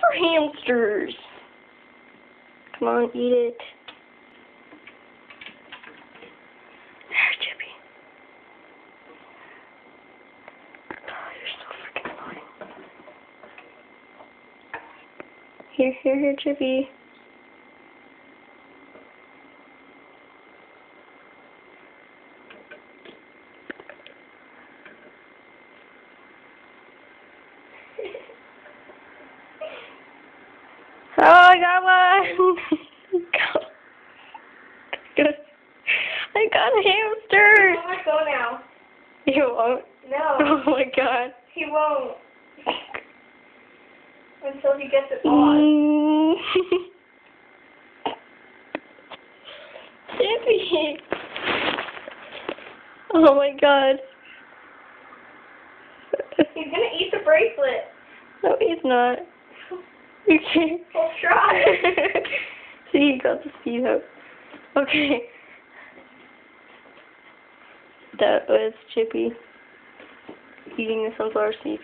more hamsters. Come on, eat it. There, Chippy. Oh, you're so freaking annoying. Here, Chippy. Oh, I got one! I got a hamster! I'm gonna go now. You won't? No. Oh my god. He won't. Until he gets it on. Chippy! Oh my god. He's gonna eat the bracelet. No, he's not. You can't. We'll try. See, you got the speed up. Okay. That was Chippy eating the sunflower seed.